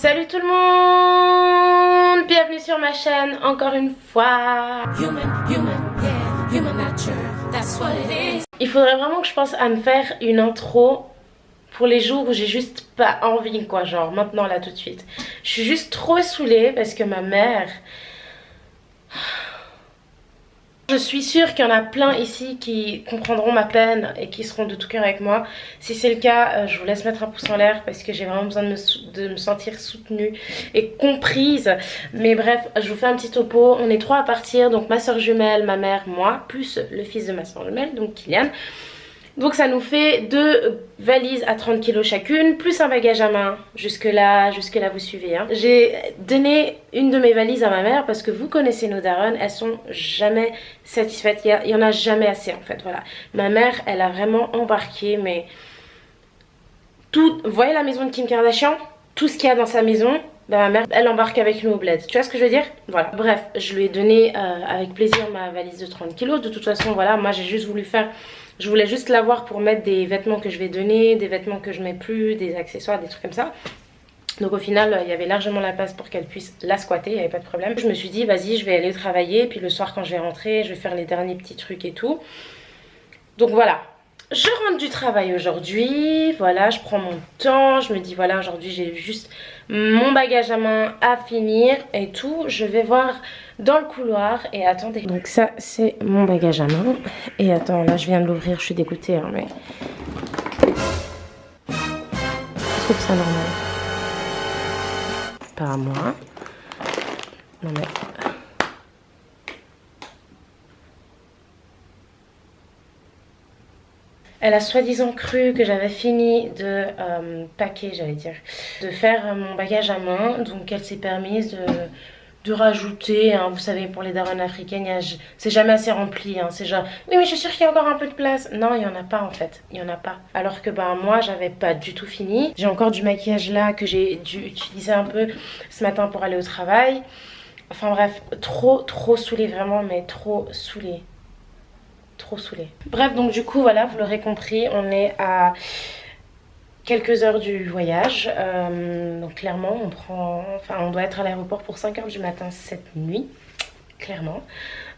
Salut tout le monde, bienvenue sur ma chaîne encore une fois. Il faudrait vraiment que je pense à me faire une intro pour les jours où j'ai juste pas envie quoi, genre maintenant là tout de suite. Je suis juste trop saoulée parce que ma mère... Je suis sûre qu'il y en a plein ici qui comprendront ma peine et qui seront de tout cœur avec moi. Si c'est le cas, je vous laisse mettre un pouce en l'air parce que j'ai vraiment besoin de me sentir soutenue et comprise. Mais bref, je vous fais un petit topo. On est 3 à partir, donc ma soeur jumelle, ma mère, moi, plus le fils de ma soeur jumelle, donc Kylian. Donc ça nous fait 2 valises à 30 kg chacune, plus un bagage à main. Jusque là vous suivez. Hein. J'ai donné une de mes valises à ma mère parce que vous connaissez nos darons, elles sont jamais satisfaites. Il y en a jamais assez en fait, voilà. Ma mère, elle a vraiment embarqué, mais tout. Vous voyez la maison de Kim Kardashian? Tout ce qu'il y a dans sa maison, ben, ma mère, elle embarque avec nous au bled. Tu vois ce que je veux dire? Voilà. Bref, je lui ai donné avec plaisir ma valise de 30 kg. De toute façon, voilà, moi j'ai juste voulu faire... Je voulais juste l'avoir pour mettre des vêtements que je vais donner, des vêtements que je mets plus, des accessoires, des trucs comme ça. Donc au final, il y avait largement la place pour qu'elle puisse la squatter, il n'y avait pas de problème. Je me suis dit, vas-y, je vais aller travailler, puis le soir quand je vais rentrer, je vais faire les derniers petits trucs et tout. Donc voilà. Je rentre du travail aujourd'hui, voilà, je prends mon temps, je me dis voilà, aujourd'hui j'ai juste mon bagage à main à finir et tout. Je vais voir dans le couloir et attendez. Donc ça c'est mon bagage à main et attends, là je viens de l'ouvrir, je suis dégoûtée hein, mais... Je trouve ça normal. Pas à moi. Non mais... Elle a soi-disant cru que j'avais fini de packer, j'allais dire, de faire mon bagage à main. Donc elle s'est permise de rajouter, hein, vous savez, pour les darons africaines, c'est jamais assez rempli. Hein, c'est genre, oui mais je suis sûre qu'il y a encore un peu de place. Non, il n'y en a pas en fait, il n'y en a pas. Alors que bah, moi, j'avais pas du tout fini. J'ai encore du maquillage là que j'ai dû utiliser un peu ce matin pour aller au travail. Enfin bref, trop saoulée vraiment, mais trop saoulée. Trop saoulée. Bref, donc du coup, voilà, vous l'aurez compris, on est à quelques heures du voyage. Donc clairement, on doit être à l'aéroport pour 5 h du matin cette nuit. Clairement.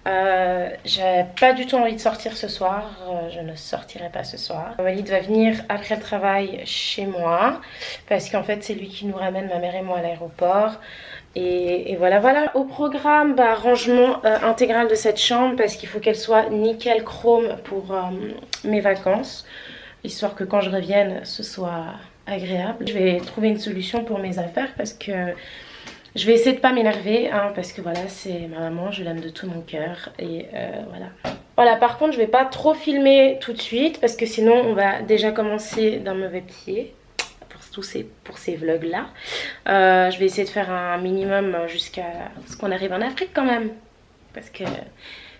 J'ai pas du tout envie de sortir ce soir. Je ne sortirai pas ce soir. Walid va venir après le travail chez moi. Parce qu'en fait, c'est lui qui nous ramène, ma mère et moi, à l'aéroport. Et voilà. Au programme, bah, rangement intégral de cette chambre parce qu'il faut qu'elle soit nickel chrome pour mes vacances. Histoire que quand je revienne, ce soit agréable. Je vais trouver une solution pour mes affaires parce que je vais essayer de pas m'énerver. Hein, parce que voilà, c'est ma maman, je l'aime de tout mon cœur. Et voilà. Voilà, par contre, je vais pas trop filmer tout de suite parce que sinon, on va déjà commencer d'un mauvais pied. Pour ces vlogs là je vais essayer de faire un minimum jusqu'à ce qu'on arrive en Afrique quand même parce que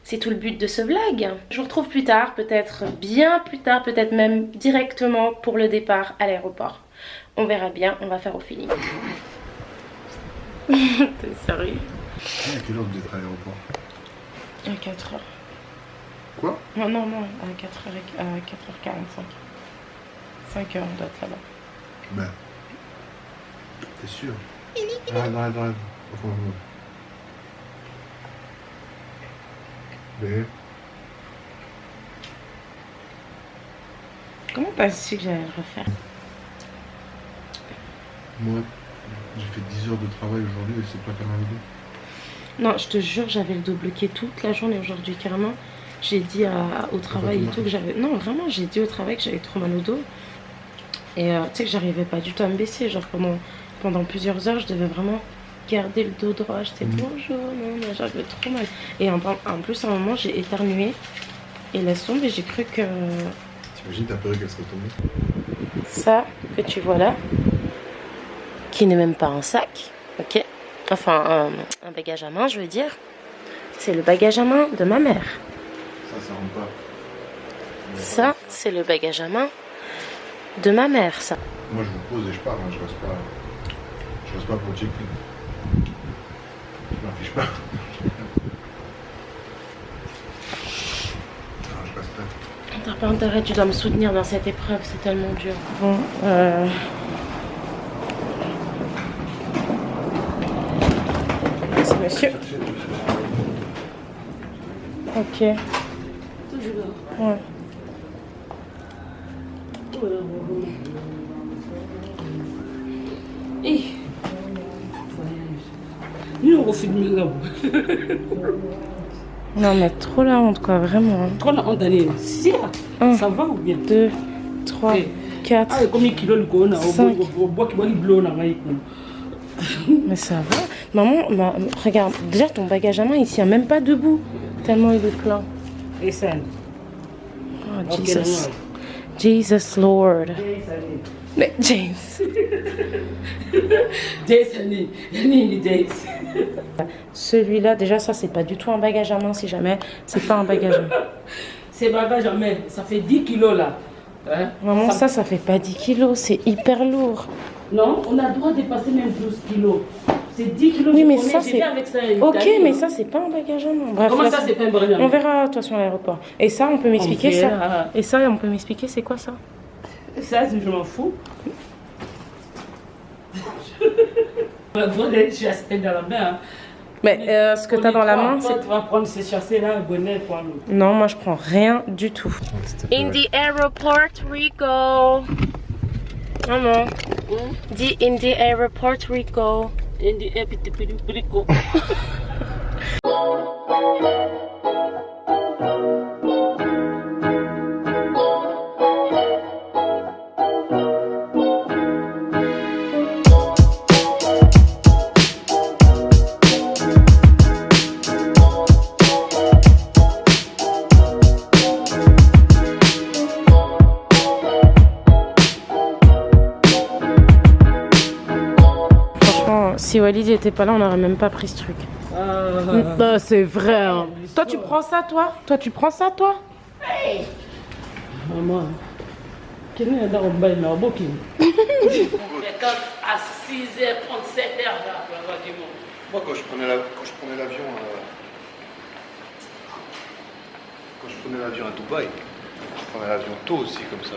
c'est tout le but de ce vlog. Je vous retrouve plus tard, peut-être bien plus tard, peut-être même directement pour le départ à l'aéroport. On verra bien, on va faire au feeling. T'es sérieux? À quelle heure vous êtes à l'aéroport? À 4h. Quoi? Non, à 4h45. 5h on doit être là-bas. Ben, t'es sûr? Arrête. Mais... Comment t'as su que j'allais le refaire? Moi, j'ai fait 10 heures de travail aujourd'hui et c'est pas comme idée. Non, je te jure, j'avais le dos bloqué toute la journée aujourd'hui, carrément. J'ai dit au travail et tout que j'avais... Non, vraiment, j'ai dit au travail que j'avais trop mal au dos. Et tu sais que j'arrivais pas du tout à me baisser, genre pendant plusieurs heures je devais vraiment garder le dos droit, j'étais bonjour, non, j'avais trop mal. Et en plus à un moment j'ai éternué et laisse tomber, j'ai cru que... T'imagines ta perruque elle serait tombée? Ça que tu vois là, qui n'est même pas un sac, ok, enfin un bagage à main je veux dire, c'est le bagage à main de ma mère. Ça rentre pas. Ça c'est le bagage à main de ma mère, ça. Moi je vous pose et je pars, hein. Je reste pas pour le check-in. Je m'affiche pas. Non, je reste là. T'as pas intérêt, tu dois me soutenir dans cette épreuve, c'est tellement dur. Bon, monsieur. Ok. Ouais. Non mais trop la honte quoi, vraiment. Trop la honte d'aller. Ça va ou bien? 2, 3, 4. Ah, combien de kilos le corona? 5. Mais ça va. Maman, regarde, déjà ton bagage à main il tient même pas debout. Tellement il est plein. Et ça. Oh Jesus. Jesus Lord. Mais James. Celui-là, déjà ça c'est pas du tout un bagage à main si jamais. C'est pas un bagage à main. C'est bagage à main, ça fait 10 kilos là. Hein? Maman, ça fait pas 10 kilos, c'est hyper lourd. Non, on a le droit de dépasser même 12 kilos. C'est 10 kilos. Oui, mais ça c'est. Avec ça ok, mais ça c'est pas un bagage à main. Bref, comment ça c'est pas un bagage à main? On verra de toute façon à l'aéroport. Et ça, on peut m'expliquer ça. Et ça, on peut m'expliquer c'est quoi ça? Ça, je m'en fous. On a le droit d'être chassé dans la main. Mais ce que tu as dans la main, c'est. Tu vas prendre ces chassés-là, bonnet, quoi. Non, moi je prends rien du tout. In the airport we go. Maman. Dis in the airport we go. In the airport we go. Si Walid était pas là, on n'aurait même pas pris ce truc. C'est vrai. Hein. Toi, tu prends ça, toi? Toi, tu prends ça, toi? Hey. Maman. Quel est le bail là? Quand à 6h30, 7h, moi, quand je prenais l'avion, à Dubaï, je prenais l'avion tôt aussi comme ça.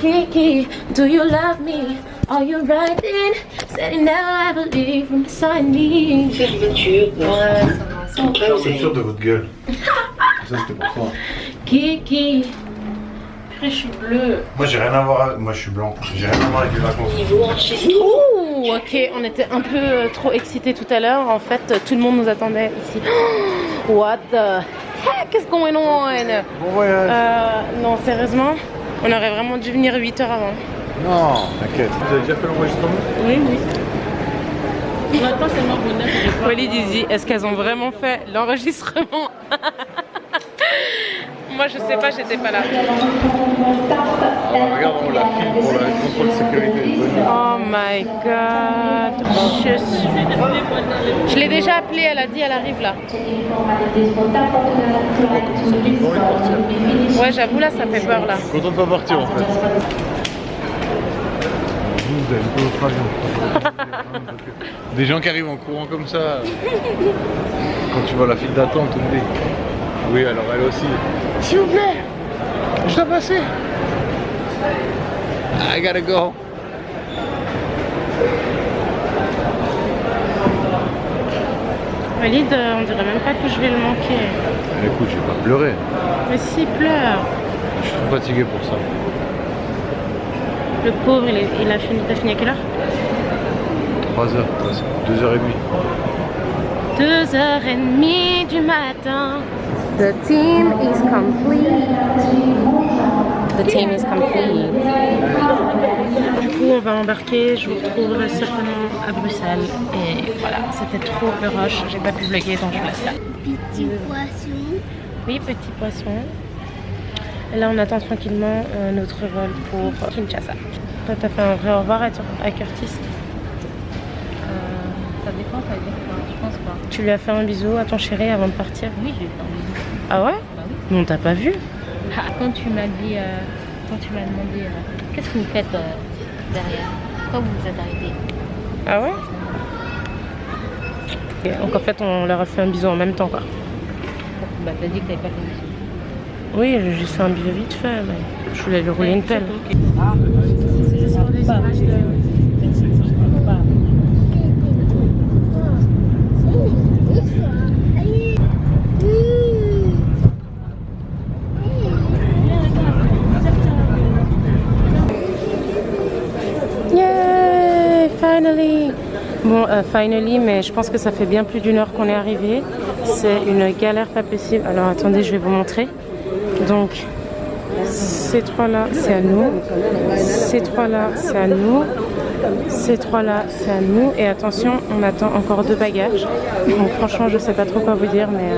Kiki, do you love me? Are you riding? Said now I believe from beside me. C'est sûr de votre gueule. Ça c'était pour toi. Kiki. Après je suis bleue. Moi j'ai rien à voir. Moi je suis blanc. J'ai rien à voir avec les vacances. Ouh, ok, on était un peu trop excités tout à l'heure. En fait, tout le monde nous attendait ici. What the heck is going on? Bon voyage. Non, sérieusement. On aurait vraiment dû venir 8 heures avant. Non, t'inquiète. Vous avez déjà fait l'enregistrement? Oui, oui. On attend seulement bonheur. Walid dit, est-ce qu'elles ont vraiment fait l'enregistrement? Moi je sais pas, j'étais pas là. Alors, regarde, on la filme pour le contrôle de sécurité. Oh my god. Je l'ai déjà appelée, elle a dit elle arrive là. Ouais, j'avoue là ça fait peur là. Content de pas partir en fait. Vous avez une autre avion. Des gens qui arrivent en courant comme ça. Quand tu vois la file d'attente, on dit. Oui, alors elle aussi. S'il vous plaît, je dois passer. I gotta go. Walid, on dirait même pas que je vais le manquer. Écoute, je vais pas pleurer. Mais si, pleure. Je suis trop fatigué pour ça. Le pauvre, il a fini. T'as fini à quelle heure? 3 heures, 2h30. 2h30 du matin. The team is complete. The team is complete. Du coup, on va embarquer. Je vous retrouverai certainement à Bruxelles. Et voilà, c'était trop le rush. J'ai pas pu vlogger, donc je vous laisse là. Petit poisson. Oui, petit poisson. Et là, on attend tranquillement notre vol pour Kinshasa. Toi, t'as fait un vrai au revoir à Curtis? Ça dépend, ça veut dire quoi? Je pense pas. Tu lui as fait un bisou à ton chéri avant de partir? Oui, je lui ai fait un bisou. Ah ouais? Bah oui. Non, t'as pas vu? Quand tu m'as dit, quand tu m'as demandé qu'est-ce que vous faites derrière, quand vous vous êtes arrêtés. Ah ouais? Et donc en fait, on leur a fait un bisou en même temps quoi. Bah t'as dit que t'avais pas fait de bisou. Oui, j'ai juste fait un bisou vite fait, mais je voulais lui rouler une pelle. Ah, C'est juste pour des images de... Yay! Finally! Bon, finally, mais je pense que ça fait bien plus d'1 heure qu'on est arrivé. C'est une galère pas possible. Alors attendez, je vais vous montrer. Donc, ces trois-là, c'est à nous. Ces trois-là, c'est à nous. Ces trois-là, c'est à nous. Et attention, on attend encore 2 bagages. Donc franchement, je sais pas trop quoi vous dire, mais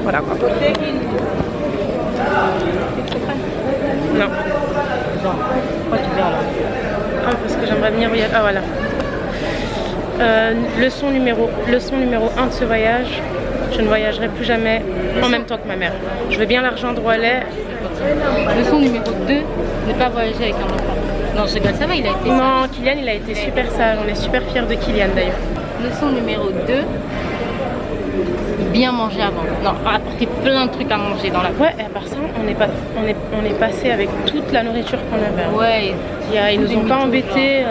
voilà quoi. Non. Ah, parce que j'aimerais venir. Ah voilà. Leçon numéro 1 de ce voyage. Je ne voyagerai plus jamais en même temps que ma mère. Je veux bien l'argent de Roilet. Leçon numéro 2, ne pas voyager avec un enfant. Non, je rigole, ça va, il a été sage. Non, Kylian, il a été super sage. On est super fiers de Kylian d'ailleurs. Leçon numéro 2, bien manger avant. Non, apporter plein de trucs à manger dans la Ouais, et à part ça, on est passé avec toute la nourriture qu'on avait. Ouais. Ils nous ont pas embêtés,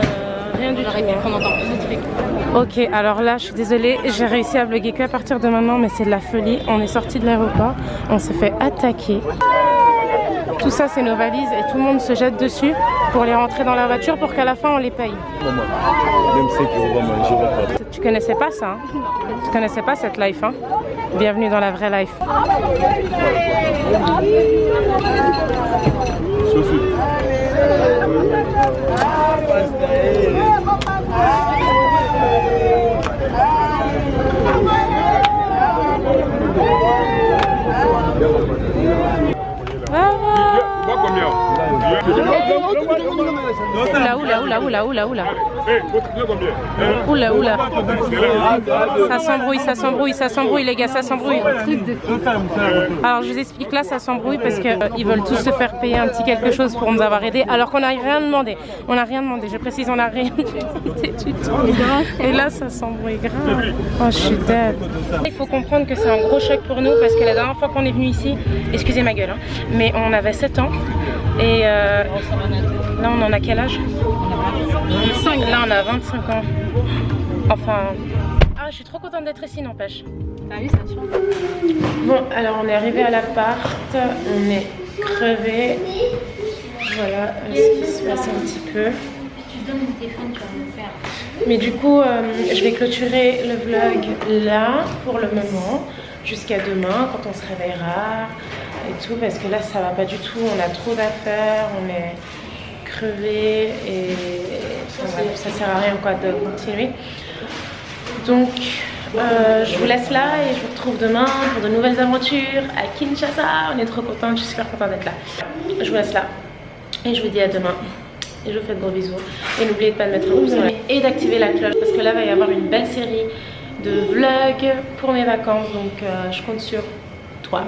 rien du tout. J'aurais pu prendre encore plus de trucs. Ok, alors là, je suis désolée, j'ai réussi à vlogger qu'à partir de maintenant, mais c'est de la folie. On est sorti de l'aéroport, on s'est fait attaquer. Tout ça, c'est nos valises et tout le monde se jette dessus pour les rentrer dans la voiture pour qu'à la fin, on les paye. Tu connaissais pas ça, hein? Tu connaissais pas cette life, hein? Bienvenue dans la vraie life. Oula. Ça s'embrouille les gars, ça s'embrouille. Alors je vous explique là, ça s'embrouille parce qu'ils veulent tous se faire payer un petit quelque chose pour nous avoir aidés alors qu'on n'a rien demandé. On n'a rien demandé, je précise, on n'a rien demandé du tout. Et là ça s'embrouille grave. Oh je suis dead. Il faut comprendre que c'est un gros choc pour nous parce que la dernière fois qu'on est venu ici, excusez ma gueule, hein, mais on avait 7 ans et là on en a quel âge? Là on a 25 ans. Enfin... Ah je suis trop contente d'être ici n'empêche. T'as vu, ça change. Bon alors on est arrivé à l'appart, on est crevé. Voilà ce qui se passe un petit peu. Tu donnes le téléphone, tu vas me faire. Mais du coup je vais clôturer le vlog là pour le moment. Jusqu'à demain quand on se réveillera et tout parce que là ça va pas du tout, on a trop d'affaires, on est crevé et enfin, bref, ça sert à rien quoi de continuer. Donc je vous laisse là et je vous retrouve demain pour de nouvelles aventures à Kinshasa. On est trop contents, je suis super contente d'être là. Je vous laisse là et je vous dis à demain. Et je vous fais de gros bisous. Et n'oubliez pas de mettre un pouce en l'air et d'activer la cloche parce que là il va y avoir une belle série de vlogs pour mes vacances. Donc je compte sur toi.